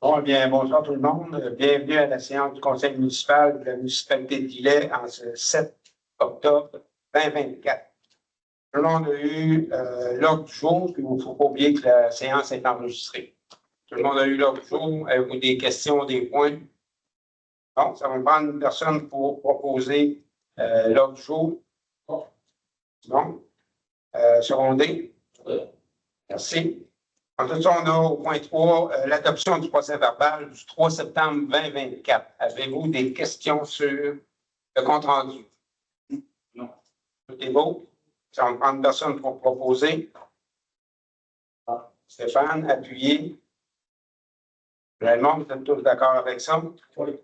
Bon, bien, bonsoir tout le monde. Bienvenue à la séance du Conseil municipal de la municipalité de Lillet en ce 7 octobre 2024. Tout le monde a eu l'ordre du jour, puis il ne faut pas oublier que la séance est enregistrée. Tout le monde a eu l'ordre du jour. Avez-vous des questions, des points? Bon, ça va me prendre une personne pour proposer l'ordre du jour. Bon. Secondé? Merci. Ensuite, on a au point 3, l'adoption du procès-verbal du 3 septembre 2024. Avez-vous des questions sur le compte-rendu? Non. Tout est beau? Ça va me prendre une personne pour proposer. Stéphane, appuyez. Vraiment, vous êtes tous d'accord avec ça? Oui.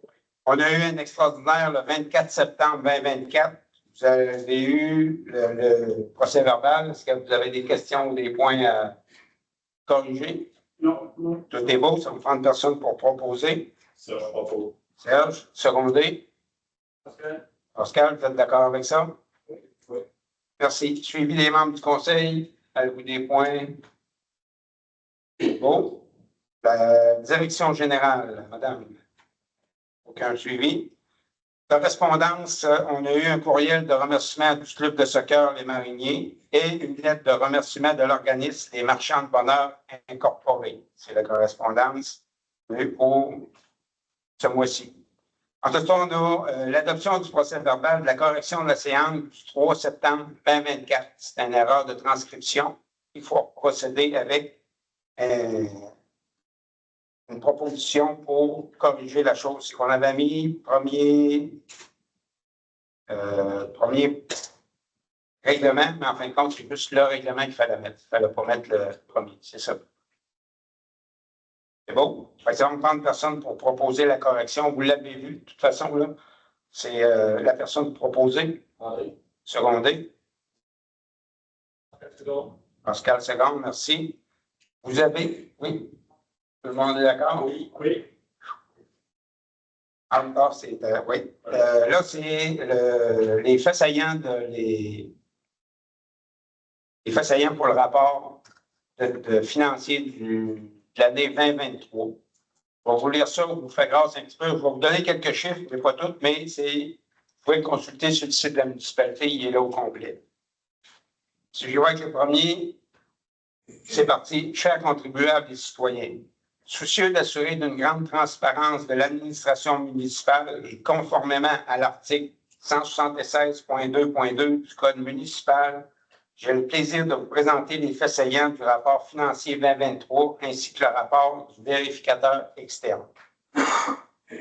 On a eu un extraordinaire le 24 septembre 2024. Vous avez eu le procès-verbal. Est-ce que vous avez des questions ou des points à corriger? Non. Tout est beau, ça me prend une personne pour proposer. Serge propose. Serge, secondé. Pascal, vous êtes d'accord avec ça? Oui. Merci. Suivi des membres du conseil, avez-vous des points? Beau. La direction générale, madame. Aucun suivi. Correspondance, on a eu un courriel de remerciement du club de soccer Les Mariniers et une lettre de remerciement de l'organisme Les Marchands de Bonheur Incorporés. C'est la correspondance pour ce mois-ci. Ensuite, on a l'adoption du procès-verbal de la correction de la séance du 3 septembre 2024. C'est une erreur de transcription. Il faut procéder avec une proposition pour corriger la chose. C'est qu'on avait mis premier règlement, mais en fin de compte, c'est juste le règlement qu'il fallait mettre. Il ne fallait pas mettre le premier. C'est ça. C'est beau. Par exemple, prendre personne pour proposer la correction. Vous l'avez vu, de toute façon, là. C'est la personne proposée. Oui. Secondée. Pascal Seconde, merci. Vous avez, oui. Tout le monde est d'accord? Oui. Oui. Encore, c'est, oui. Là, c'est les faits saillants les faits saillants pour le rapport financier de l'année 2023. Je vais vous lire ça, vous faire grâce un petit peu. Je vais vous donner quelques chiffres, mais pas toutes, mais vous pouvez le consulter sur le site de la municipalité, il est là au complet. Si je vois avec le premier, c'est parti. Chers contribuables et citoyens, soucieux d'assurer d'une grande transparence de l'administration municipale et conformément à l'article 176.2.2 du Code municipal, j'ai le plaisir de vous présenter les faits saillants du rapport financier 2023 ainsi que le rapport du vérificateur externe.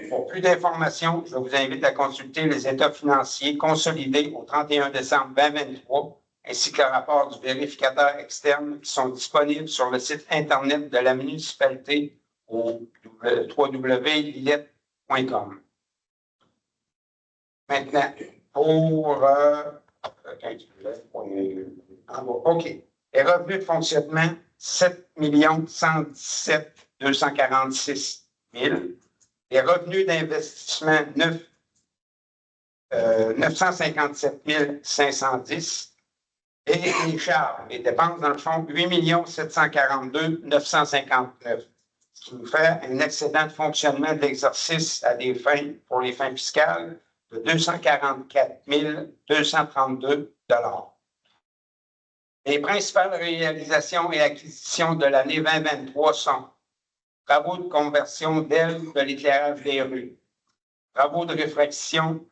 Pour plus d'informations, je vous invite à consulter les états financiers consolidés au 31 décembre 2023 ainsi que le rapport du vérificateur externe qui sont disponibles sur le site Internet de la municipalité au www.lillet.com. Maintenant, pour OK. Les revenus de fonctionnement, 7 117 246 000. Les revenus d'investissement, 957 510. Et les charges, les dépenses, dans le fond, 8 742 959. Ce qui nous fait un excédent de fonctionnement de l'exercice à des fins, pour les fins fiscales, de 244 232 $. Les principales réalisations et acquisitions de l'année 2023 sont travaux de conversion d'ailes de l'éclairage des rues, travaux de réfraction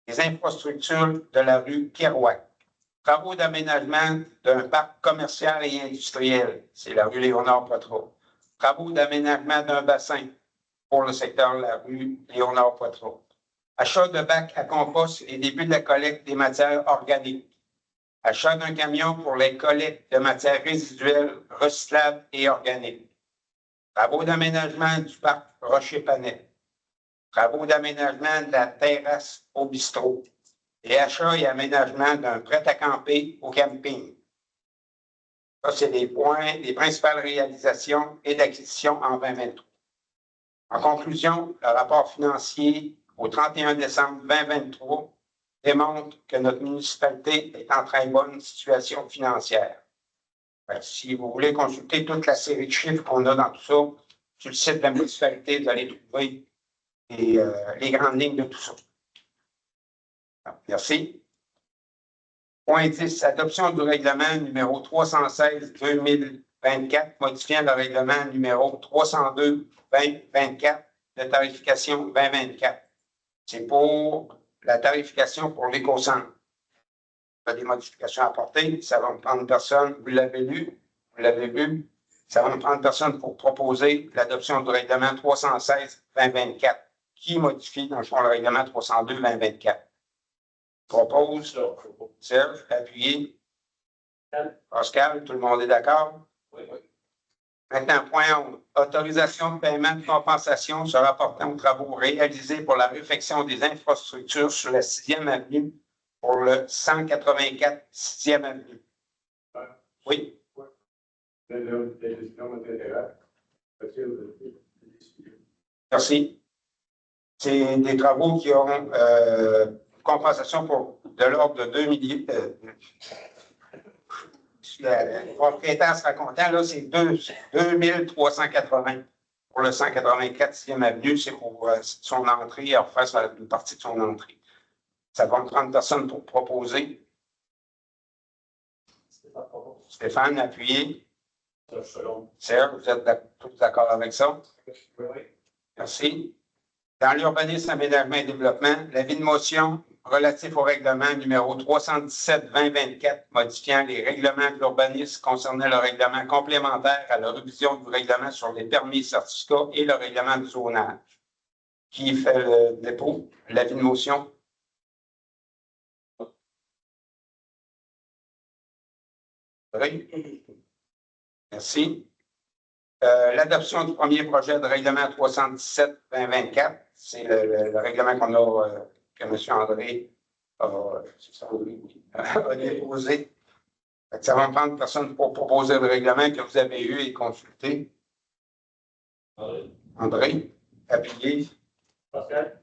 des infrastructures de la rue Kerouac, travaux d'aménagement d'un parc commercial et industriel, c'est la rue Léonard-Poitras, travaux d'aménagement d'un bassin pour le secteur de la rue Léonard-Poitras, achat de bacs à compost et début de la collecte des matières organiques, achat d'un camion pour les collectes de matières résiduelles recyclables et organiques, travaux d'aménagement du parc Rocher-Panet, travaux d'aménagement de la terrasse au bistrot et achat et aménagement d'un prêt-à-camper au camping. Ça, c'est les points, les principales réalisations et d'acquisitions en 2023. En conclusion, le rapport financier au 31 décembre 2023 démontre que notre municipalité est en très bonne situation financière. Si vous voulez consulter toute la série de chiffres qu'on a dans tout ça, sur le site de la municipalité, vous allez trouver les grandes lignes de tout ça. Merci. Point 10, adoption du règlement numéro 316-2024, modifiant le règlement numéro 302-2024 de tarification 2024. C'est pour la tarification pour l'éco-centre. Il y a des modifications à apporter. Ça va me prendre personne. Vous l'avez lu. Vous l'avez vu. Ça va me prendre personne pour proposer l'adoption du règlement 316-2024 qui modifie, dans le fond, le règlement 302-2024. Propose. Serge, appuyé. Pascal, tout le monde est d'accord? Oui. Maintenant, point 11. Autorisation de paiement de compensation se rapportant aux travaux réalisés pour la réfection des infrastructures sur la 6e avenue pour le 184 6e avenue. Oui. Merci. C'est des travaux qui auront compensation pour de l'ordre de 2 millions. Le propriétaire sera content, là, c'est 2380 pour le 184e avenue. C'est pour son entrée, à refaire une partie de son entrée. Ça va me prendre personne pour proposer. Stéphane, appuyé. Serge, vous êtes tous d'accord avec ça? Oui. Merci. Dans l'urbanisme, aménagement et développement, l'avis de motion relatif au règlement numéro 317-2024 modifiant les règlements de l'urbanisme concernant le règlement complémentaire à la révision du règlement sur les permis, certificats et le règlement du zonage. Qui fait le dépôt? L'avis de motion? Oui. Merci. L'adoption du premier projet de règlement 317-2024, c'est le règlement qu'on a, que M. André a déposé. Ça va me prendre personne pour proposer le règlement que vous avez eu et consulté. André, appuyé. Pascal.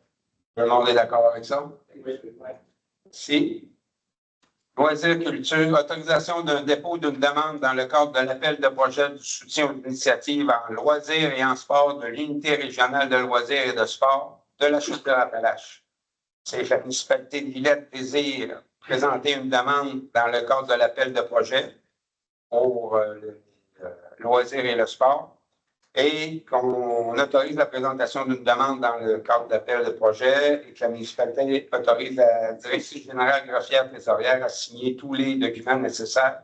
Tout le monde est d'accord avec ça? Oui. Merci. Loisirs, culture, autorisation d'un dépôt d'une demande dans le cadre de l'appel de projet du soutien aux initiatives en loisirs et en sport de l'unité régionale de loisirs et de sport de la Chute de l'Appalache. C'est la municipalité de Villette désire présenter une demande dans le cadre de l'appel de projet pour le loisir et le sport et qu'on autorise la présentation d'une demande dans le cadre d'appel de projet et que la municipalité autorise la directrice générale greffière trésorière à signer tous les documents nécessaires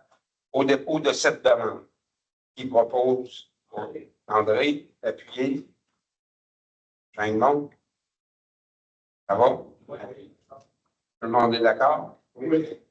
au dépôt de cette demande. Qui propose André, appuyé. Jean-Monde. Ça va? Oui. Tout le monde est d'accord? Oui.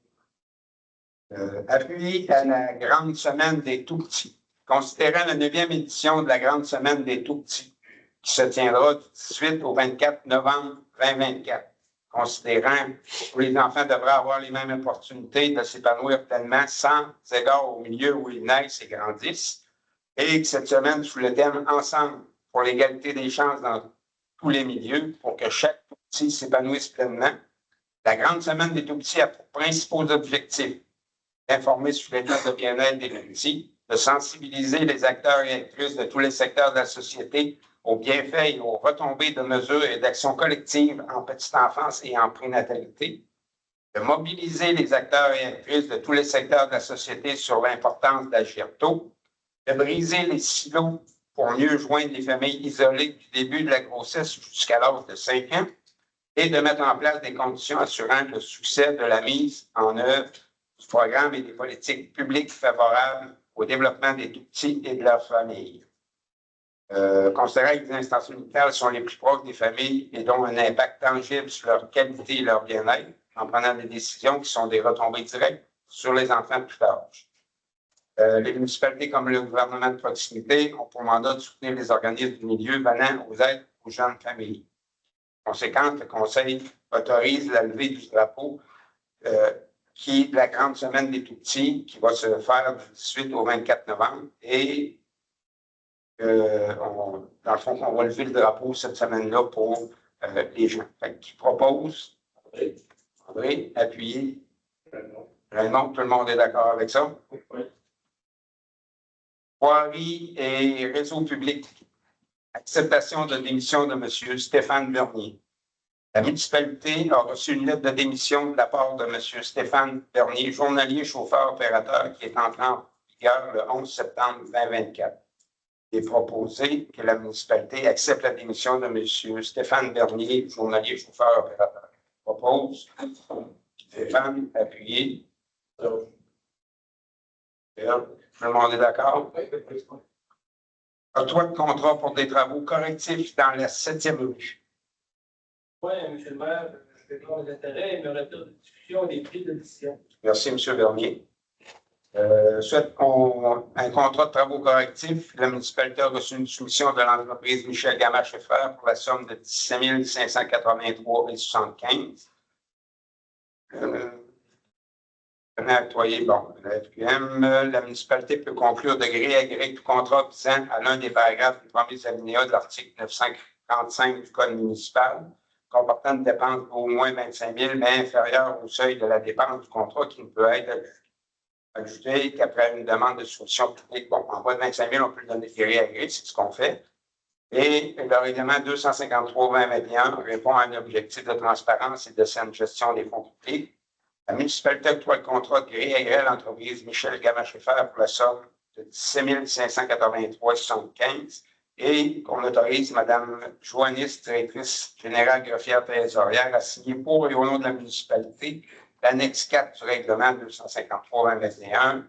Appuyé à la grande semaine des tout-petits. Considérant la 9e édition de la Grande Semaine des Tout-Petits, qui se tiendra du 18 au 24 novembre 2024, considérant que les enfants devraient avoir les mêmes opportunités de s'épanouir pleinement sans égard au milieu où ils naissent et grandissent, et que cette semaine, sous le thème « Ensemble pour l'égalité des chances dans tous les milieux, pour que chaque tout-petit s'épanouisse pleinement », la Grande Semaine des Tout-Petits a pour principaux objectifs d'informer sur l'état de bien-être des tout-petits, de sensibiliser les acteurs et actrices de tous les secteurs de la société aux bienfaits et aux retombées de mesures et d'actions collectives en petite enfance et en prénatalité, de mobiliser les acteurs et actrices de tous les secteurs de la société sur l'importance d'agir tôt, de briser les silos pour mieux joindre les familles isolées du début de la grossesse jusqu'à l'âge de 5 ans et de mettre en place des conditions assurant le succès de la mise en œuvre du programme et des politiques publiques favorables au développement des tout-petits et de leurs familles. Considérant que les instances unitaires sont les plus proches des familles et dont un impact tangible sur leur qualité et leur bien-être, en prenant des décisions qui sont des retombées directes sur les enfants de tout âge. Les municipalités comme le gouvernement de proximité ont pour mandat de soutenir les organismes du milieu venant aux aides aux jeunes familles. Conséquence, le Conseil autorise la levée du drapeau qui est la grande semaine des tout-petits, qui va se faire du 18 au 24 novembre. Et dans le fond, on va lever le drapeau cette semaine-là pour les gens. Qui propose? André, appuyé. Raymond, tout le monde est d'accord avec ça? Oui. Voirie et réseau public. Acceptation de démission de M. Stéphane Bernier. La municipalité a reçu une lettre de démission de la part de M. Stéphane Bernier, journalier chauffeur-opérateur, qui est entré en vigueur le 11 septembre 2024. Il est proposé que la municipalité accepte la démission de M. Stéphane Bernier, journalier chauffeur-opérateur. Propose. Stéphane, appuyé. Tout le monde est d'accord? Octroi de contrat pour des travaux correctifs dans la 7e rue. Oui, M. le maire, je déclare les intérêts et me retire de discussion des prix de décision. Merci, M. Bernier. Souhaite un contrat de travaux correctifs. La municipalité a reçu une soumission de l'entreprise Michel Gamache et Frères pour la somme de 17 583,75 la FQM, la municipalité peut conclure de gré à gré tout contrat visant à l'un des paragraphes du premier alinéa de l'article 945 du Code municipal, comportant une dépense d'au moins 25 000, mais inférieure au seuil de la dépense du contrat qui ne peut être ajoutée qu'après une demande de soumission publique. Bon, en bas de 25 000, on peut le donner gré à gré, c'est ce qu'on fait. Et le règlement 253-2021 répond à un objectif de transparence et de saine gestion des fonds publics. La municipalité octroie le contrat de gré à gré à l'entreprise Michel Gamache et Frères pour la somme de 17 583,75 et qu'on autorise Mme Joannis, directrice générale greffière trésorière, à signer pour et au nom de la municipalité l'annexe 4 du règlement 253-2021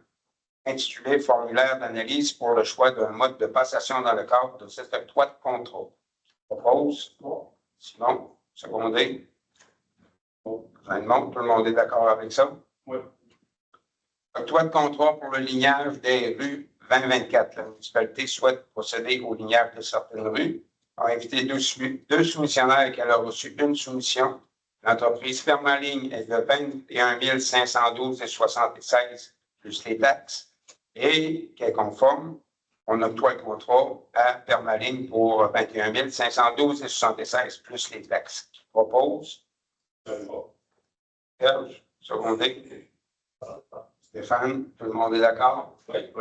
intitulé Formulaire d'analyse pour le choix d'un mode de passation dans le cadre de cet octroi de contrat. Je propose. Sinon, secondé. Tout le monde est d'accord avec ça? Oui. Octroi de contrat pour le lignage des rues 2024. La municipalité souhaite procéder au lignage de certaines rues. A invité deux soumissionnaires qu'elle a reçu une soumission. L'entreprise Permaligne est de 21 512,76 plus les taxes et qu'elle est conforme. On octroie le contrat à Permaligne pour 21 512,76 plus les taxes. Qui propose? Serge, secondé. Stéphane, tout le monde est d'accord? Oui.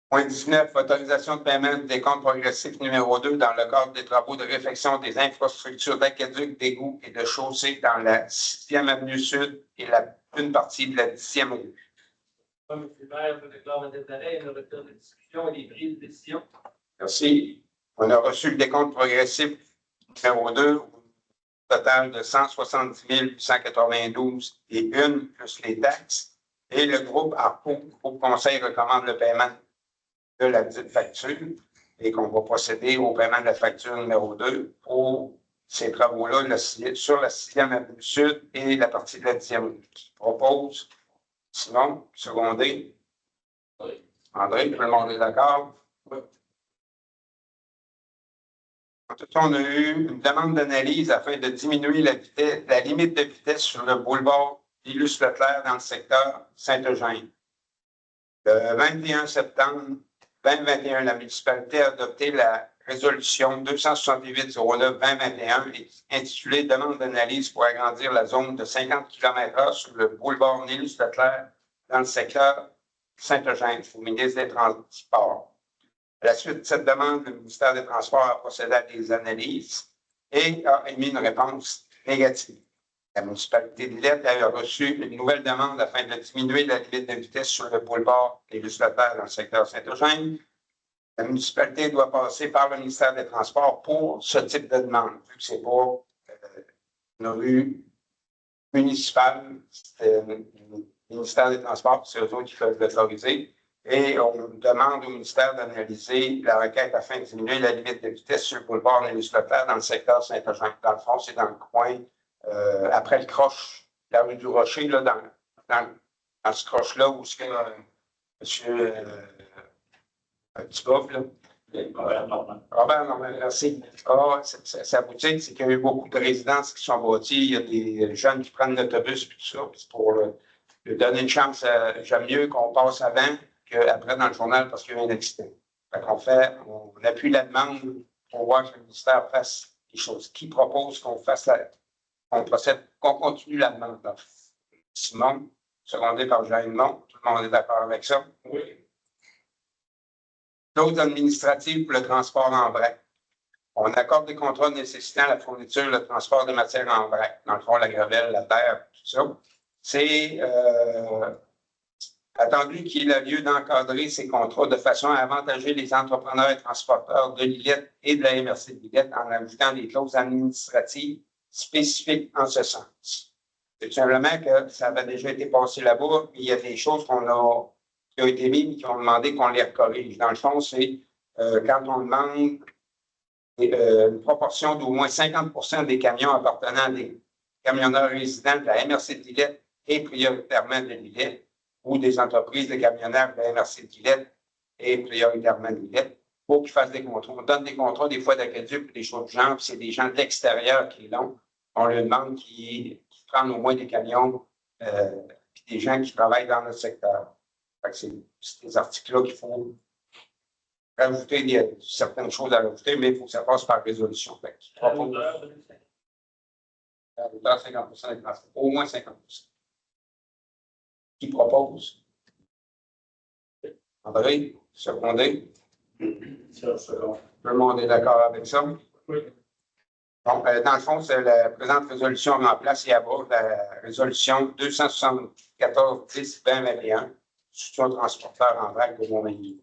Point 19, autorisation de paiement des comptes progressifs numéro 2 dans le cadre des travaux de réfection des infrastructures d'aqueduc, d'égouts et de chaussées dans la 6e avenue Sud et une partie de la 10e rue. Oui, M. le maire, je déclare les intérêts et me retire de discussion et des prix de décision. Merci. On a reçu le décompte progressif numéro 2. Total de 170 892 et une plus les taxes. Et le groupe ARPO, le groupe Conseil, recommande le paiement de la dite facture et qu'on va procéder au paiement de la facture numéro 2 pour ces travaux-là sur la 6e avenue Sud et la partie de la 10e rue. Qui propose? Sinon, secondé. Oui. André, tout le monde est d'accord? Oui. On a eu une demande d'analyse afin de diminuer la limite de vitesse sur le boulevard Illus-Leclerc dans le secteur Saint-Eugène. Le 21 septembre 2021, la municipalité a adopté la résolution 268-09-2021 intitulée Demande d'analyse pour agrandir la zone de 50 km/h sur le boulevard Illus-Leclerc dans le secteur Saint-Eugène au ministre des Transports. À la suite de cette demande, le ministère des Transports a procédé à des analyses et a émis une réponse négative. La municipalité de Lillette a reçu une nouvelle demande afin de diminuer la limite de vitesse sur le boulevard Illus-Leclerc dans le secteur Saint-Eugène. La municipalité doit passer par le ministère des Transports pour ce type de demande, vu que ce n'est pas une rue municipale, c'est le ministère des Transports, c'est eux autres qui peuvent l'autoriser. Et on demande au ministère d'analyser la requête afin de diminuer la limite de vitesse sur le boulevard Illus-Leclerc dans le secteur Saint-Eugène. Dans le fond, c'est dans le coin, après le croche, la rue du Rocher, là, dans ce croche-là où c'est monsieur Duboff, là. Robert Normand, merci. Sa boutique, c'est qu'il y a eu beaucoup de résidences qui sont bâties. Il y a des jeunes qui prennent l'autobus et tout ça. Pour lui donner une chance, j'aime mieux qu'on passe avant qu'après dans le journal parce qu'il y a eu un accident. On appuie la demande pour voir que le ministère fasse les choses. Qui propose qu'on fasse qu'on procède, qu'on continue la demande? Là. Simon, secondé par Jean Edmond, tout le monde est d'accord avec ça? Oui. Clauses administratives pour le transport en vrac. On accorde des contrats nécessitant la fourniture et le transport de matières en vrac. Dans le fond, la gravelle, la terre, tout ça. C'est attendu qu'il ait lieu d'encadrer ces contrats de façon à avantager les entrepreneurs et transporteurs de l'ILET et de la MRC de l'ILET en ajoutant des clauses administratives spécifiques en ce sens. C'est tout simplement que ça avait déjà été passé là-bas, il y a des choses qui ont été mises et qui ont demandé qu'on les corrige. Dans le fond, c'est quand on demande une proportion d'au moins 50 des camions appartenant à des camionneurs résidents de la MRC de l'ILET et prioritairement de l'ILET, ou des entreprises de camionneurs de la MRC de l'ILET et prioritairement de l'ILET, pour qu'ils fassent des contrats. On donne des contrats des fois d'aqueduc, des choses du genre, puis c'est des gens de l'extérieur qui l'ont. On leur demande qu'ils prennent au moins des camions, puis des gens qui travaillent dans le secteur. C'est des articles-là qu'il faut rajouter certaines choses à rajouter, mais il faut que ça passe par résolution. À hauteur de 50 des transports, au moins 50 Qui propose? André, secondé? Tout le monde est d'accord avec ça? Oui. Donc, dans le fond, c'est la présente résolution remplace et aborde la résolution 274-10-2021, soutien transporteur en vrac de Montmagny.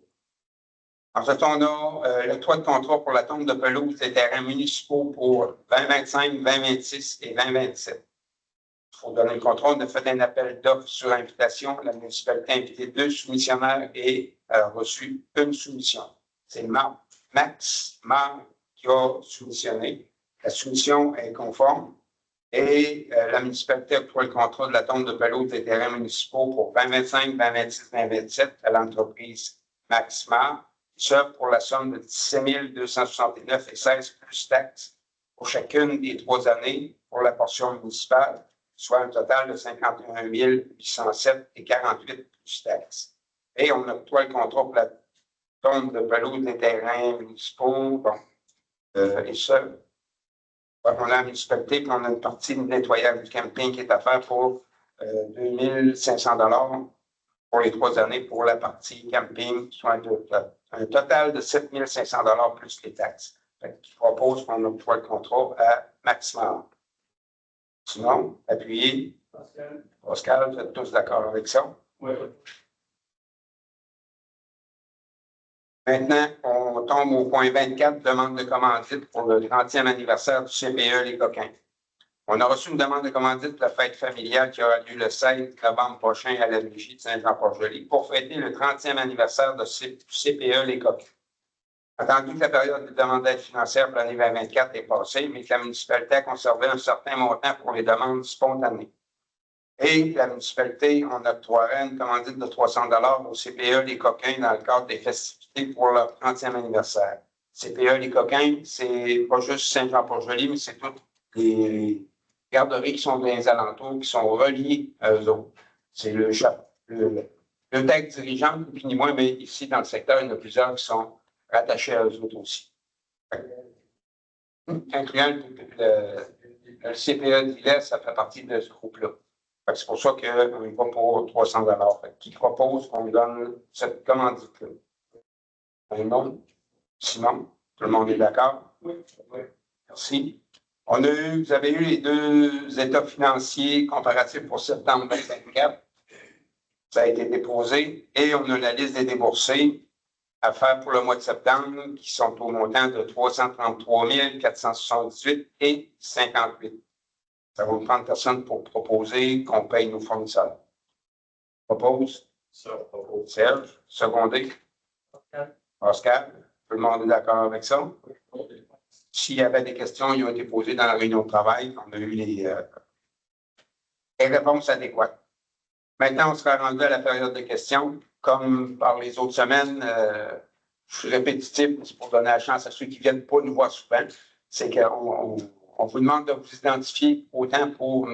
Ensuite, on a le toit de contrat pour la tombe de pelouse des terrains municipaux pour 2025, 2026 et 2027. Il faut donner le contrat. On a fait un appel d'offres sur invitation. La municipalité a invité 2 soumissionnaires et a reçu une soumission. C'est Max Mar qui a soumissionné. La soumission est conforme et la municipalité octroie le contrat de la tombe de pelouse des terrains municipaux pour 2025, 2026, 2027 à l'entreprise Max Mar. Ce pour la somme de 17 269 et 16 plus taxes pour chacune des 3 années pour la portion municipale, soit un total de 51 807 et 48 plus taxes. Et on octroie le contrat pour la tombe de pelouse des terrains municipaux. Bon, et ça, on a la municipalité, puis on a une partie de nettoyage du camping qui est à faire pour 2 500 $ pour les 3 années pour la partie camping, soit un total de 7 500 $ plus les taxes. Je propose qu'on octroie le contrat à maximum. Sinon, appuyez. Pascal, vous êtes tous d'accord avec ça? Oui. Maintenant, on tombe au point 24, demande de commandite pour le 30e anniversaire du CPE Les Coquins. On a reçu une demande de commandite pour la fête familiale qui aura lieu le 16 novembre prochain à la Vigie de Saint-Jean-Port-Joli pour fêter le 30e anniversaire de CPE Les Coquins. Attendu que la période de demande d'aide financière pour l'année 2024 est passée, mais que la municipalité a conservé un certain montant pour les demandes spontanées. Et la municipalité, on octroierait une commandite de 300 $ au CPE Les Coquins dans le cadre des festivités pour leur 30e anniversaire. CPE Les Coquins, c'est pas juste Saint-Jean-Port-Joli, mais c'est toutes les garderies qui sont dans les alentours, qui sont reliées à eux autres. C'est le tech dirigeant, plus ni moins, mais ici, dans le secteur, il y en a plusieurs qui sont rattachés à eux autres aussi. Incluant le CPE d'Ilet, ça fait partie de ce groupe-là. C'est pour ça qu'on y va pour 300 $. Qui propose qu'on donne cette commandite-là? Un nom? Simon? Tout le monde est d'accord? Oui. Merci. Vous avez eu les 2 états financiers comparatifs pour septembre 2024. Ça a été déposé et on a la liste des déboursés à faire pour le mois de septembre qui sont au montant de 333 478 et 58. Ça va vous prendre personne pour proposer qu'on paye nos fournisseurs. Propose? Serge. Secondé? Oscar. Tout le monde est d'accord avec ça? S'il y avait des questions, ils ont été posées dans la réunion de travail. On a eu les réponses adéquates. Maintenant, on sera rendu à la période de questions. Comme par les autres semaines, je suis répétitif, mais c'est pour donner la chance à ceux qui ne viennent pas nous voir souvent. C'est qu'on vous demande de vous identifier autant pour,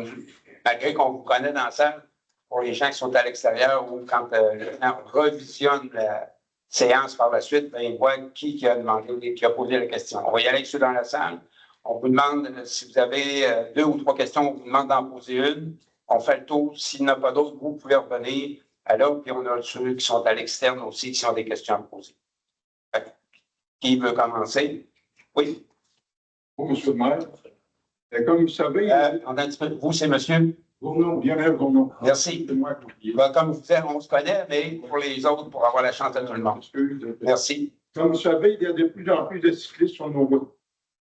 malgré qu'on vous connaît dans la salle, pour les gens qui sont à l'extérieur ou quand le client revisionne la séance par la suite, ben, il voit qui a demandé, qui a posé la question. On va y aller avec ceux dans la salle. On vous demande, si vous avez 2 ou 3 questions, on vous demande d'en poser une. On fait le tour. S'il n'y en a pas d'autres, vous pouvez revenir à là. Puis on a ceux qui sont à l'externe aussi, qui ont des questions à poser. Qui veut commencer? Oui. Bonjour, monsieur le maire. Comme vous savez, On a un petit peu. Vous, c'est monsieur? Lionel Gournaud. Merci. C'est moi qui Comme je disais, on se connaît, mais pour les autres, pour avoir la chance de tout le monde. Merci. Comme vous savez, il y a de plus en plus de cyclistes sur nos routes.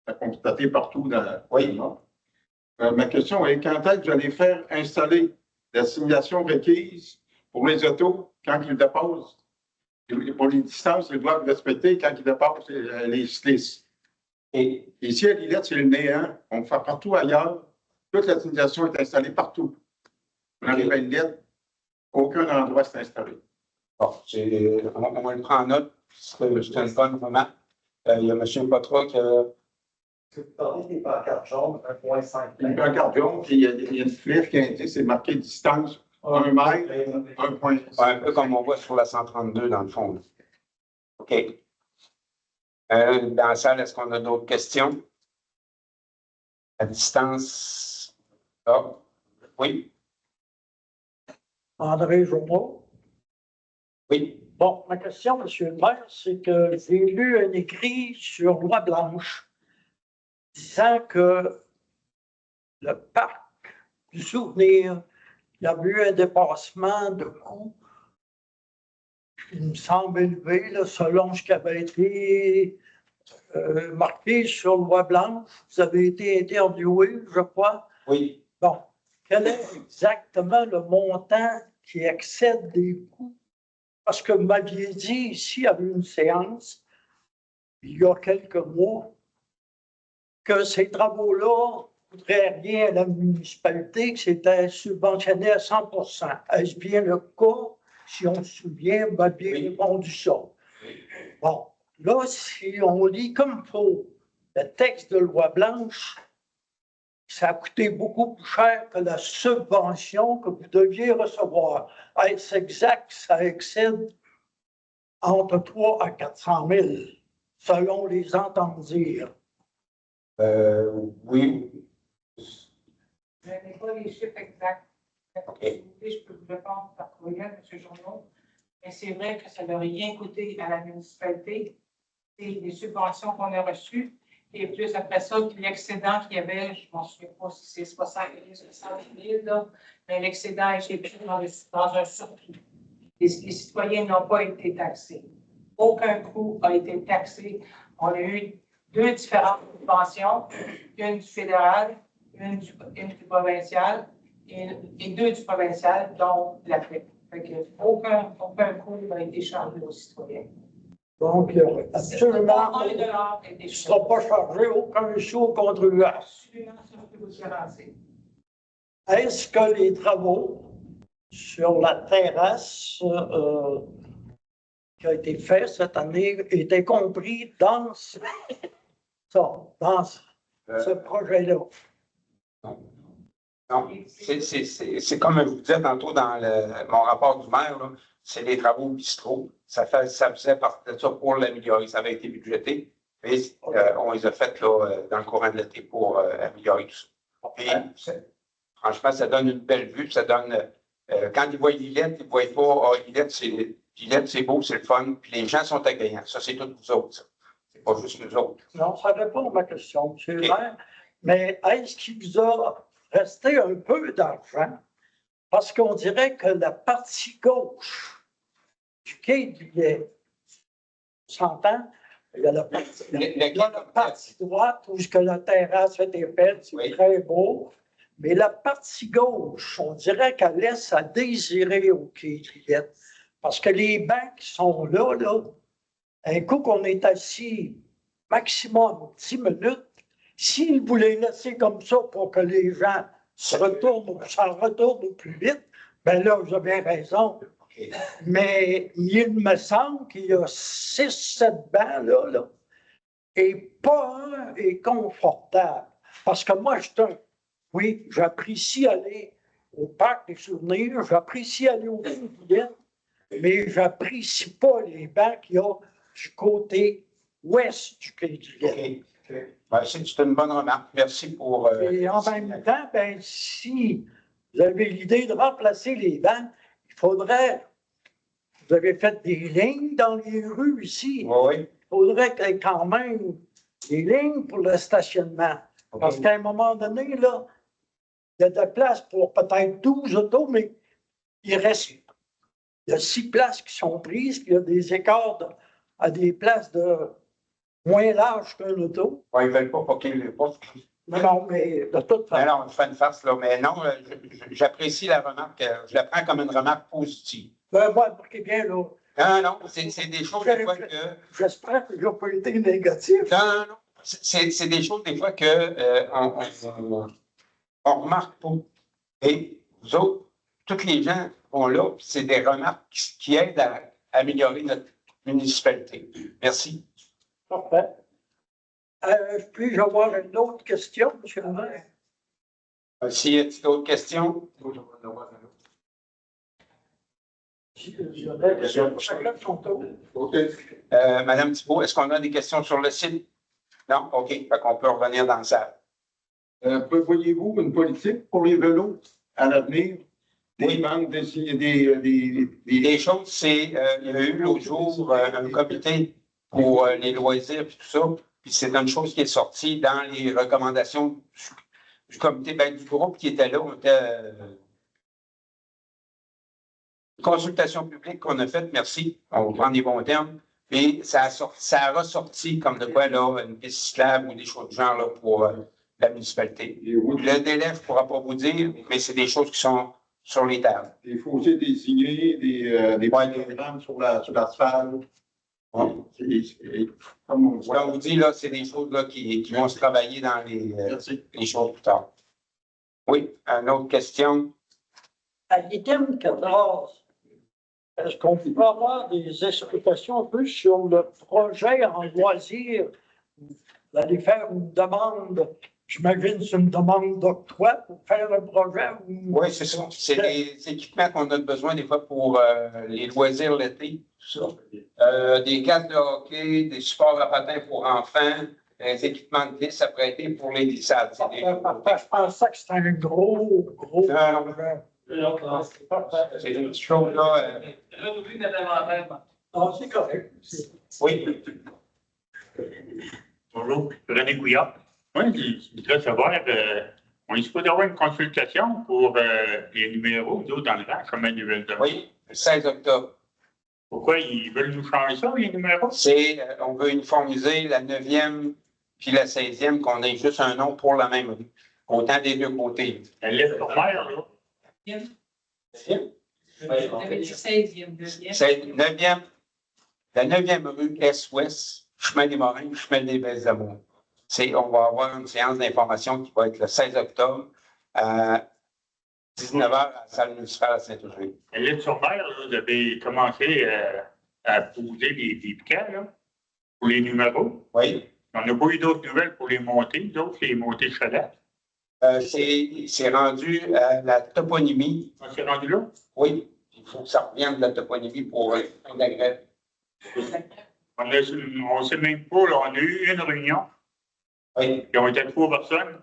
Ça a constaté partout dans le monde. Ma question est, quand est-ce que vous allez faire installer la signalisation requise pour les autos quand ils dépassent? Et pour les distances, ils doivent respecter quand ils dépassent les cyclistes. Et ici, à Lillette, c'est le néant. On le fait partout ailleurs. Toute la signalisation est installée partout. On arrive à Lillette, aucun endroit s'est installé. Bon, on le prend en note. C'est une bonne remarque. Il y a M. Potra qui a. Vous parlez des pancartes jaunes, 1,5 Une pancarte jaune, puis il y a une flèche qui indique, c'est marqué distance 1 mètre, 1,5. Un peu comme on voit sur la 132 dans le fond. OK. Dans la salle, est-ce qu'on a d'autres questions? À distance. Ah, oui. André Journeau. Oui. Bon, ma question, M. le maire, c'est que j'ai lu un écrit sur Loi Blanche disant que le parc du souvenir, il y a eu un dépassement de coûts, il me semble élevé, là, selon ce qui avait été marqué sur Loi Blanche. Vous avez été interviewé, je crois. Oui. Bon, quel est exactement le montant qui excède des coûts? Parce que vous m'aviez dit ici, à une séance, il y a quelques mois, que ces travaux-là ne coûteraient rien à la municipalité, que c'était subventionné à 100%. Est-ce bien le cas? Si on se souvient, vous m'aviez répondu ça. Bon, là, si on lit comme il faut le texte de Loi Blanche, ça a coûté beaucoup plus cher que la subvention que vous deviez recevoir. Est-ce exact que ça excède entre 300 à 400 000, selon les entendre-dire? Oui. Je n'ai pas les chiffres exacts. Okay. Je peux vous répondre par courriel, M. Journeau. Mais c'est vrai que ça n'a rien coûté à la municipalité. C'est les subventions qu'on a reçues. Et plus après ça, l'excédent qu'il y avait, je ne m'en souviens pas si c'est 60 000, 70 000, là, mais l'excédent a été pris dans un surplus. Les citoyens n'ont pas été taxés. Aucun coût a été taxé. On a eu deux différentes subventions, une du fédéral, une du provincial et deux du provincial, dont la FLEC. Aucun coût n'a été chargé aux citoyens. Donc, absolument, $1 a il été ne sera pas chargé aucun sou au contribuable. Absolument, ça je peux vous garantir. Est-ce que les travaux sur la terrasse qui a été faits cette année étaient compris dans ce projet-là? Non, c'est comme je vous disais tantôt dans mon rapport du maire, c'est les travaux bistrot. Ça faisait partie de ça pour l'améliorer. Ça avait été budgété, mais on les a fait là, dans le courant de l'été pour améliorer tout ça. Et franchement, ça donne une belle vue. Ça donne, quand ils voient Lillette, ils ne voient pas Lillette, c'est beau, c'est le fun, puis les gens sont accueillants. Ça, c'est tous vous autres. Ça. C'est pas juste nous autres. Non, ça répond à ma question, M. le maire. Mais est-ce qu'il vous a resté un peu d'argent? Parce qu'on dirait que la partie gauche du quai de Lillette, on s'entend, il y a la partie droite où la terrasse était faite, c'est très beau. Mais la partie gauche, on dirait qu'elle laisse à désirer au quai de Lillette. Parce que les bancs qui sont là, un coup qu'on est assis maximum 10 minutes, s'ils voulaient laisser comme ça pour que les gens s'en retournent plus vite, bien là, vous avez raison. Okay. Mais il me semble qu'il y a 6-7 bancs là, et pas un est confortable. Parce que moi, oui, j'apprécie aller au parc des souvenirs, j'apprécie aller au Quai, mais j'apprécie pas les bancs qu'il y a du côté ouest du Quai du Lait. Okay. Ben, c'est une bonne remarque. Merci pour... Et en même temps, ben, si vous avez l'idée de remplacer les bancs, il faudrait... Vous avez fait des lignes dans les rues ici. Oui. Il faudrait qu'il y ait quand même des lignes pour le stationnement. Parce qu'à un moment donné, là, il y a de la place pour peut-être 12 autos, mais il reste, il y a 6 places qui sont prises, puis il y a des écarts à des places de moins larges qu'un auto. Ouais, ils veulent pas qu'il le pas. Non, mais de toute Mais façon. non, je fais une farce, là. Mais non, j'apprécie la remarque. Je la prends comme une remarque positive. Moi, marquez bien, là. Non, non, c'est des choses des fois que. J'espère que je n'ai pas été négatif. Non, non, c'est des choses des fois que on remarque pas. Et vous autres, tous les gens vont là, puis c'est des remarques qui aident à améliorer notre municipalité. Merci. Parfait. Puis-je avoir une autre question, M. le maire? S'il y a d'autres questions? Chacun son tour. Madame Thibault, est-ce qu'on a des questions sur le site? Non? OK. Fait qu'on peut revenir dans la salle. Prévoyez-vous une politique pour les vélos à l'avenir? Des banques, Des choses, c'est, il y a eu l'autre jour un comité pour les loisirs et tout ça, puis c'est une chose qui est sortie dans les recommandations du comité, du groupe qui était là. On était, consultation publique qu'on a faite, merci, on prend des bons termes, puis ça a ressorti comme de quoi, là, une piste cyclable ou des choses du genre là, pour la municipalité. Le délai, je ne pourrai pas vous dire, mais c'est des choses qui sont sur les tables. Des fossés désignés, des programmes sur l'asphalte. Comme on vous dit, là, c'est des choses là, qui vont se travailler dans les choses plus tard. Oui, une autre question? À l'item 14, est-ce qu'on peut avoir des explications un peu sur le projet en loisir d'aller faire une demande? J'imagine que c'est une demande d'octroi pour faire le projet. Oui, c'est ça. C'est des équipements qu'on a besoin des fois pour les loisirs l'été. Des casques de hockey, des supports à patins pour enfants, des équipements de glisse à prêter pour les glissades. Je pensais que c'était un gros projet. C'est des petites choses là. Renouveler notre inventaire. Ah, c'est correct. Oui. Bonjour, René Gouillard. Oui, je voudrais savoir, on est supposé avoir une consultation pour les numéros d'eau dans le rang, comme une nouvelle demande. Oui, le 16 octobre. Pourquoi ils veulent nous changer ça, les numéros? On veut uniformiser la 9e puis la 16e, qu'on ait juste un nom pour la même rue, autant des deux côtés. La lettre sur mer, là. Vous avez dit 16e, 2e. C'est 9e, la 9e rue Est-Ouest, chemin des Morins, chemin des Belles Amours. On va avoir une séance d'information qui va être le 16 octobre à 19h à la salle municipale à Saint-Eugène. La lettre sur mer, là, vous avez commencé à poser des piquets, là, pour les numéros. Oui. On n'a pas eu d'autres nouvelles pour les montées, d'autres, les montées Chalet. C'est rendu à la toponymie. On s'est rendu là? Oui, il faut que ça revienne de la toponymie pour un agrès. On ne sait même pas, là, on a eu une réunion. Oui. Ils ont été 3 personnes.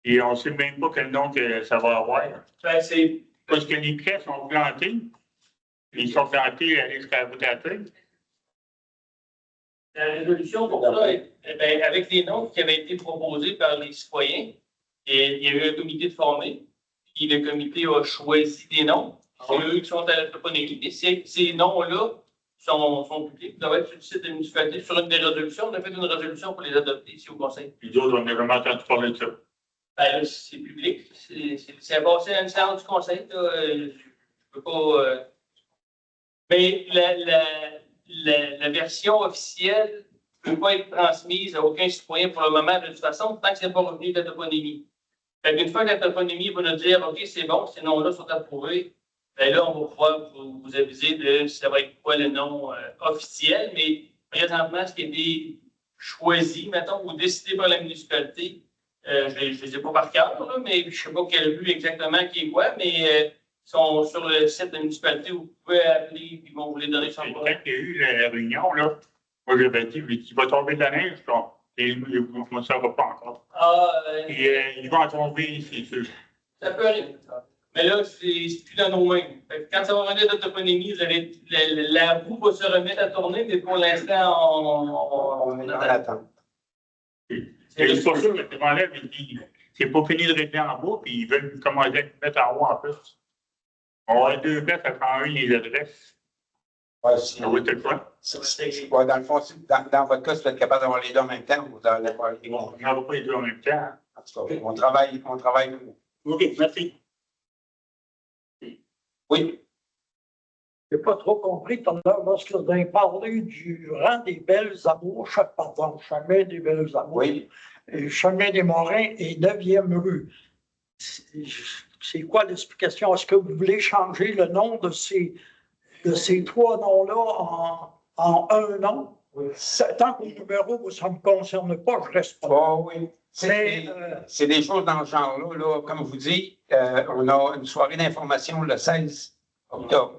Et on ne sait même pas quel nom que ça va avoir. Ben, c'est Parce que les piquets sont plantés. Ils sont plantés jusqu'à la votatrice. la résolution pour ça, ben, avec les noms qui avaient été proposés par les citoyens. Et il y a eu un comité de formé. Puis le comité a choisi des noms. C'est eux qui sont à la toponymie. Et ces noms-là sont publics. Ils doivent être sur le site de la municipalité. Sur une des résolutions, on a fait une résolution pour les adopter ici au conseil. Puis d'autres, on n'a jamais entendu parler de ça. Ben là, c'est public. C'est passé à une séance du conseil. Là. Je peux pas. Mais la version officielle ne peut pas être transmise à aucun citoyen pour le moment, de toute façon, tant que ce n'est pas revenu de la toponymie. Une fois que la toponymie va nous dire OK, c'est bon, ces noms-là sont approuvés, bien là, on va pouvoir vous aviser de ça va être quoi le nom officiel. Mais présentement, ce qui a été choisi, mettons, ou décidé par la municipalité, je ne les ai pas par cœur, là, mais je ne sais pas quelle rue exactement qui est quoi, mais sont sur le site de la municipalité où vous pouvez appeler et ils vont vous les donner sans Quand problème. il y a eu la réunion, là, moi j'avais dit, il va tomber de la neige, et on ne saura pas encore. Et il va en tomber, c'est sûr. Ça peut arriver. Mais là, c'est plus dans nos mains. Fait que quand ça va revenir de toponymie, la roue va se remettre à tourner, mais pour l'instant, On est dans l'attente. C'est pour ça que le demandeur, il dit, c'est pas fini de régler en bas, puis ils veulent commencer à mettre en haut en plus. On a 2 places, ça prend les adresses. Ouais, si, Ça va être le fun. ouais, dans le fond, dans votre cas, si vous êtes capable d'avoir les deux en même temps, vous allez pas les On n'en va pas les deux en même temps. Hein. En tout cas, on travaille. OK, merci. Oui, Je n'ai pas trop compris tout à l'heure lorsque vous avez parlé du rang des belles amours, chemin des belles amours, oui. et chemin des Morins et 9e rue. C'est quoi l'explication? Est-ce que vous voulez changer le nom de ces 3 noms-là en un nom? Oui. Tant que le numéro, ça ne me concerne pas, je reste pas. Oh, oui. Mais, C'est des choses dans ce genre-là. Là, comme je vous dis, on a une soirée d'information le 16 octobre.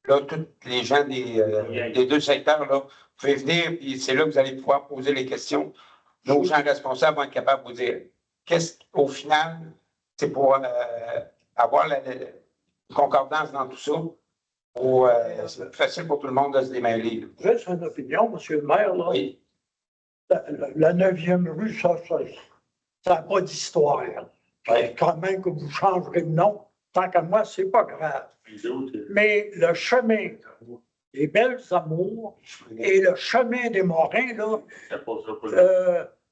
Là, tous les gens des 2 secteurs, là, vous pouvez venir, et c'est là que vous allez pouvoir poser les questions. Nos gens responsables vont être capables de vous dire qu'est-ce qu'au final, c'est pour avoir la concordance dans tout ça. C'est plus facile pour tout le monde de se démêler. Juste une opinion, monsieur le maire, là. Oui. La 9e rue, ça n'a pas d'histoire. Oui. Quand même que vous changerez de nom, tant qu'à moi, c'est pas grave. Mais le chemin des belles amours et le chemin des Morins, là,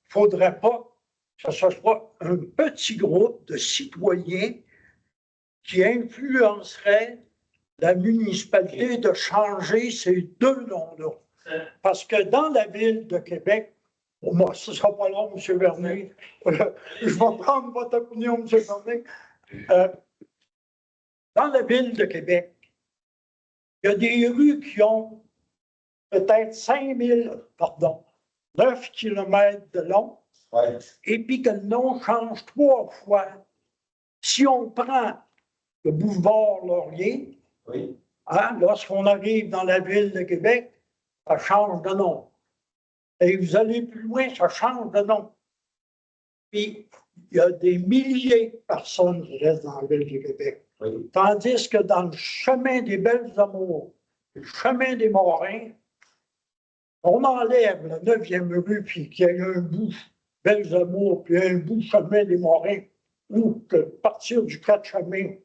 faudrait pas que ce soit un petit groupe de citoyens qui influencerait la municipalité de changer ces 2 noms-là. Parce que dans la ville de Québec, moi, ce ne sera pas long, M. Vernet, je vais prendre votre opinion, M. Vernet. Dans la ville de Québec, il y a des rues qui ont peut-être 9 kilomètres de long, Ouais. et puis que le nom change 3 fois. Si on prend le boulevard Laurier, Oui. hein, lorsqu'on arrive dans la ville de Québec, ça change de nom. Et vous allez plus loin, ça change de nom. Puis, il y a des milliers de personnes qui restent dans la ville de Québec. Oui. Tandis que dans le chemin des belles amours, le chemin des Morins, on enlève la 9e rue, puis qu'il y a un bout belles amours, puis un bout chemin des Morins, ou que partir du 4 chemins.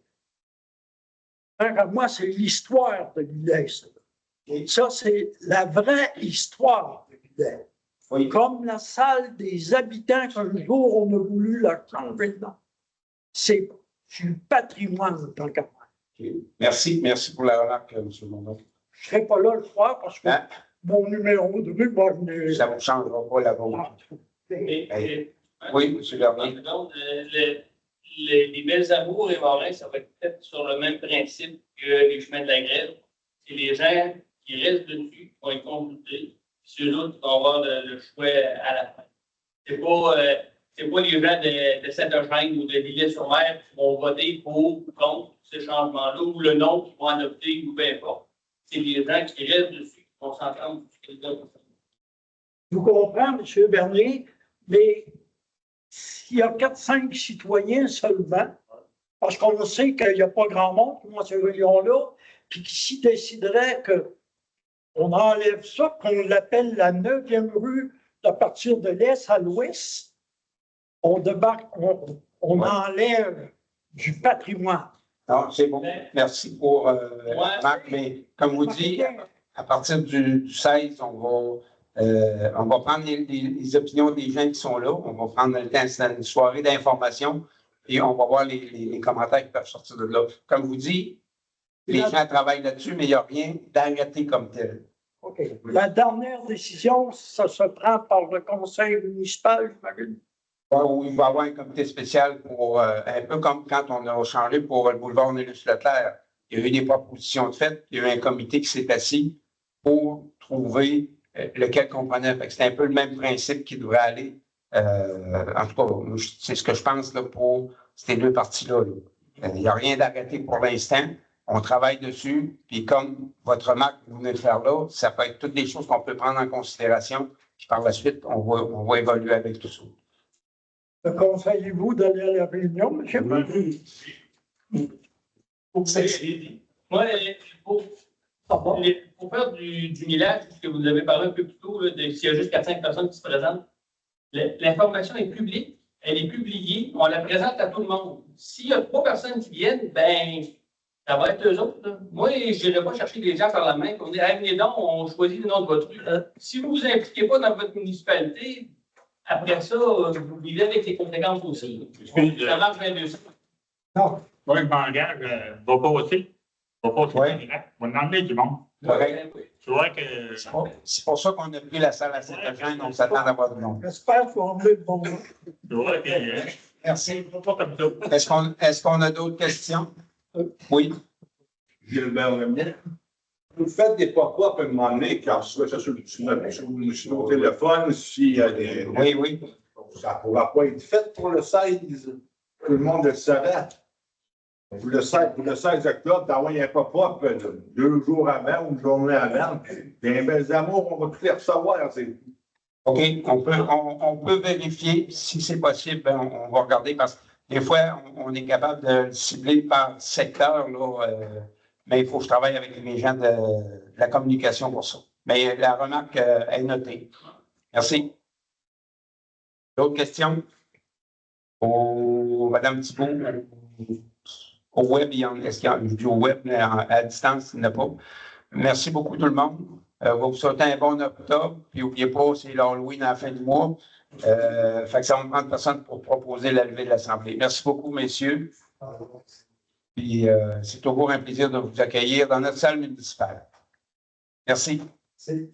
Moi, c'est l'histoire de l'Île. Ça, c'est la vraie histoire de l'île. Oui. Comme la salle des habitants qu'un jour on a voulu la changer de nom. C'est du patrimoine tant qu'à moi. Okay. Merci pour la remarque, M. Mondon. Je ne serai pas là le soir parce que mon numéro de rue va venir. Ça ne vous changera pas la vôtre. Oui, M. Vernet. Les belles amours et Morins, ça va être fait sur le même principe que les chemins de la grève. C'est les gens qui restent dessus qui vont être consultés. Ceux autres qui vont avoir le choix à la fin. C'est pas les gens de Saint-Eugène ou de L'Île-sur-Mer qui vont voter pour ou contre ce changement-là ou le nom qu'ils vont adopter ou peu importe. C'est les gens qui restent dessus qui vont s'entendre sur ce qu'ils veulent. Je vous comprends, M. Bernier, mais s'il y a 4-5 citoyens seulement, parce qu'on sait qu'il n'y a pas grand monde dans ces réunions-là, puis qui s'y déciderait qu'on enlève ça, qu'on l'appelle la 9e rue à partir de l'est à l'ouest, on débarque, on enlève du patrimoine. Non, c'est bon. Merci pour Marc, mais comme vous dites, à partir du 16, on va prendre les opinions des gens qui sont là. On va prendre le temps, c'est une soirée d'information et on va voir les commentaires qui peuvent sortir de là. Comme vous dites, les gens travaillent là-dessus, mais il n'y a rien d'arrêté comme tel. OK. La dernière décision, ça se prend par le conseil municipal, j'imagine? Où il va y avoir un comité spécial pour, un peu comme quand on a changé pour le boulevard Nélus-Leclerc. Il y a eu des propositions de fait, il y a eu un comité qui s'est assis pour trouver lequel comprenait. C'est un peu le même principe qui devrait aller. En tout cas, c'est ce que je pense là, pour ces 2 parties-là. Il n'y a rien d'arrêté pour l'instant. On travaille dessus. Puis comme votre remarque que vous venez de faire là, ça peut être toutes des choses qu'on peut prendre en considération. Puis par la suite, on va évoluer avec tout ça. Conseillez-vous d'aller à la réunion, M. Moi, pour faire du millage, puisque vous avez parlé un peu plus tôt, s'il y a juste 4-5 personnes qui se présentent, l'information est publique, elle est publiée, on la présente à tout le monde. S'il y a 3 personnes qui viennent, ben, ça va être eux autres. Là. Moi, je n'irai pas chercher les gens par la main. On dit, venez donc, on choisit le nom de votre rue. Si vous ne vous impliquez pas dans votre municipalité, après ça, vous vivez avec les conséquences aussi. Ça marche bien deux. Non. Moi, je m'engage, va pas aussi. Va pas aussi. Va en emmener du monde. Correct. Tu vois que. C'est pour ça qu'on a pris la salle à Saint-Eugène, on s'attend d'avoir du monde. J'espère qu'on va le bon nom. Tu vois que. Merci. Pas comme ça. Est-ce qu'on a d'autres questions? Oui. Gilbert Lemay. Vous faites des pop-up à un moment donné, quand soit ça sur nos téléphones, s'il y a des. Oui. Ça ne pourra pas être fait pour le 16. Tout le monde le savait. Pour le 16 octobre, d'envoyer un pop-up 2 jours avant ou une journée avant. Des belles amours, on va tous les recevoir. OK. On peut vérifier si c'est possible. On va regarder parce que des fois, on est capable de le cibler par secteur, là, mais il faut que je travaille avec les gens de la communication pour ça. Mais la remarque est notée. Merci. D'autres questions? Madame Thibault, au web, est-ce qu'il y a du web, mais à distance, il n'y en a pas. Merci beaucoup tout le monde. On va vous souhaiter un bon octobre. Puis n'oubliez pas, c'est l'Halloween à la fin du mois. Fait que ça va me prendre personne pour proposer la levée de l'Assemblée. Merci beaucoup, messieurs. Puis c'est toujours un plaisir de vous accueillir dans notre salle municipale. Merci. C'est